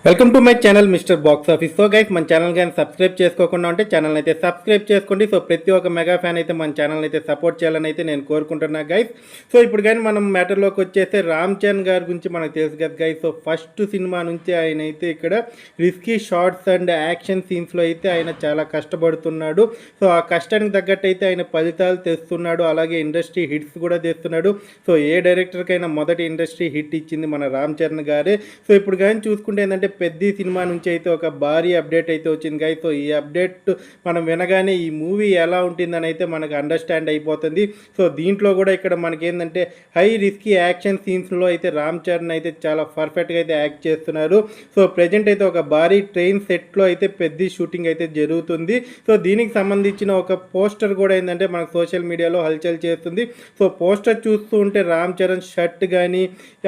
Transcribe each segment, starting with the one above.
Welcome to my channel mister box office. So guys, మన channel కానీ subscribe చేసుకోకుండా ఉంటే ఛానల్ అయితే సబ్స్క్రైబ్ చేసుకోండి. సో ప్రతి ఒక్క మెగా ఫ్యాన్ అయితే మన ఛానల్ అయితే సపోర్ట్ చేయాలని అయితే నేను కోరుకుంటున్నా గైస్. సో ఇప్పుడు కానీ మనం మ్యాటర్లోకి వచ్చేస్తే రామ్ చరణ్ గారి గురించి మనకు తెలుసు కదా గైస్. సో ఫస్ట్ సినిమా నుంచి ఆయన అయితే ఇక్కడ రిస్కీ షార్ట్స్ అండ్ యాక్షన్ సీన్స్లో అయితే ఆయన చాలా కష్టపడుతున్నాడు. సో ఆ కష్టానికి తగ్గట్టు అయితే ఆయన ఫలితాలు తెస్తున్నాడు. అలాగే ఇండస్ట్రీ హిట్స్ కూడా తెస్తున్నాడు. సో ఏ డైరెక్టర్కైనా మొదటి ఇండస్ట్రీ హిట్ ఇచ్చింది మన రామ్ చరణ్ గారే. సో ఇప్పుడు కానీ చూసుకుంటే ఏంటంటే పెద్ద సినిమా నుంచి అయితే ఒక భారీ అప్డేట్ అయితే వచ్చింది గైస్. సో ఈ అప్డేట్ మనం వినగానే ఈ మూవీ ఎలా ఉంటుందని అయితే మనకు అండర్స్టాండ్ అయిపోతుంది. సో దీంట్లో కూడా ఇక్కడ మనకేంటంటే హై రిస్కీ యాక్షన్ సీన్స్లో అయితే రామ్ చరణ్ అయితే చాలా పర్ఫెక్ట్గా అయితే యాక్ట్ చేస్తున్నారు. సో ప్రజెంట్ అయితే ఒక భారీ ట్రైన్ సెట్లో అయితే పెద్ద షూటింగ్ అయితే జరుగుతుంది. సో దీనికి సంబంధించిన ఒక పోస్టర్ కూడా ఏంటంటే మనకు సోషల్ మీడియాలో హల్చల్ చేస్తుంది. సో పోస్టర్ చూస్తూ ఉంటే రామ్ చరణ్ షర్ట్ కానీ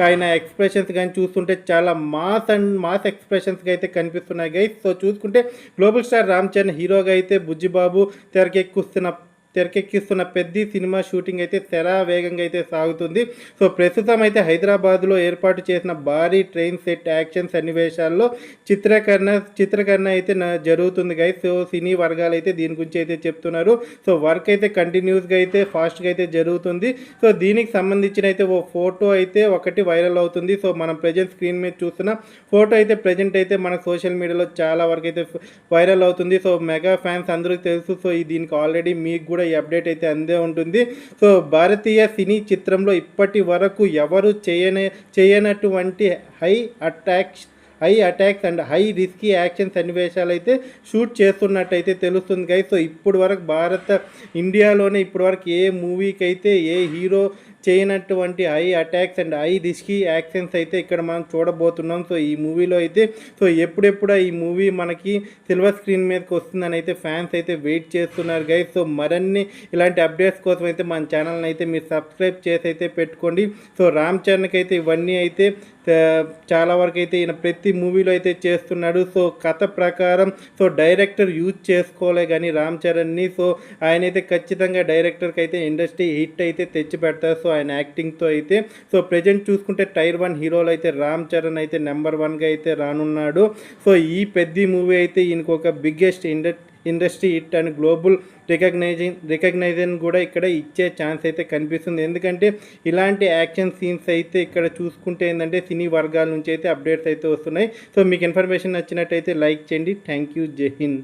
ఆయన ఎక్స్ప్రెషన్స్ కానీ చూస్తుంటే చాలా మాస్ ఎక్స్ప్రెషన్స్గా అయితే కనిపిస్తున్నాయి గైస్. సో చూసుకుంటే గ్లోబల్ స్టార్ రామ్ చరణ్ హీరోగా అయితే బుజ్జిబాబు తెరకెక్కిస్తున్న పెద్ద సినిమా షూటింగ్ అయితే వేగంగా అయితే సాగుతుంది. సో ప్రస్తుతం అయితే హైదరాబాద్లో ఏర్పాటు చేసిన భారీ ట్రైన్ సెట్ యాక్షన్ సన్నివేశాల్లో చిత్రీకరణ అయితే జరుగుతుంది గైస్. సో సినీ వర్గాలు అయితే దీని గురించి అయితే చెప్తున్నారు. సో వర్క్ అయితే కంటిన్యూస్గా అయితే ఫాస్ట్గా అయితే జరుగుతుంది. సో దీనికి సంబంధించిన అయితే ఓ ఫోటో అయితే ఒకటి వైరల్ అవుతుంది. సో మనం ప్రజెంట్ స్క్రీన్ మీద చూస్తున్న ఫోటో అయితే ప్రజెంట్ అయితే మన సోషల్ మీడియాలో చాలా వరకు అయితే వైరల్ అవుతుంది. సో మెగా ఫ్యాన్స్ అందరికీ తెలుసు. సో దీనికి ఆల్రెడీ మీకు కూడా ఈ అప్డేట్ అయితే అందే ఉంటుంది. సో భారతీయ సినీ చిత్రంలో ఇప్పటి వరకు ఎవరు చేయనటువంటి high attacks and high risky action సన్నివేశాలు అయితే షూట్ చేస్తున్నట్టయితే తెలుస్తుంది గైస్. సో ఇప్పుడు వరకు ఇండియాలోనే ఇప్పటి వరకు ఏ మూవీకి అయితే ఏ హీరో చేయనటువంటి high attacks and high risky actions అయితే ఇక్కడ మనం చూడబోతున్నాం. సో ఈ మూవీలో అయితే సో ఎప్పుడెప్పుడు ఈ మూవీ మనకి సిల్వర్ స్క్రీన్ మీదకి వస్తుందని అయితే ఫ్యాన్స్ అయితే వెయిట్ చేస్తున్నారు గైస్. సో మరిన్ని ఇలాంటి అప్డేట్స్ కోసం అయితే మన ఛానల్ని అయితే మీరు సబ్స్క్రైబ్ చేసి అయితే పెట్టుకోండి. సో రామ్ చరణ్కి అయితే ఇవన్నీ అయితే చాలా వరకు అయితే ఈయన ప్రతి మూవీలో అయితే చేస్తున్నాడు. సో కథ ప్రకారం సో డైరెక్టర్ యూజ్ చేసుకోలే కానీ రామ్ చరణ్ని. సో ఆయన అయితే ఖచ్చితంగా డైరెక్టర్కి అయితే ఇండస్ట్రీ హిట్ అయితే తెచ్చి పెడతారు. సో ఆయన యాక్టింగ్తో అయితే సో ప్రజెంట్ చూసుకుంటే టైర్ 1 హీరోలు అయితే రామ్ చరణ్ అయితే నెంబర్ 1గా అయితే రానున్నాడు. సో ఈ పెద్ద మూవీ అయితే ఈయనకు ఒక biggest industry hit and global recognition కూడా ఇక్కడ ఇచ్చే ఛాన్స్ అయితే కనిపిస్తుంది. ఎందుకంటే ఇలాంటి యాక్షన్ సీన్స్ అయితే ఇక్కడ చూసుకుంటే ఏంటంటే సినీ వర్గాల నుంచి అయితే అప్డేట్స్ అయితే వస్తున్నాయి. సో మీకు ఇన్ఫర్మేషన్ నచ్చినట్టయితే లైక్ చేయండి. Thank you. జై హింద్.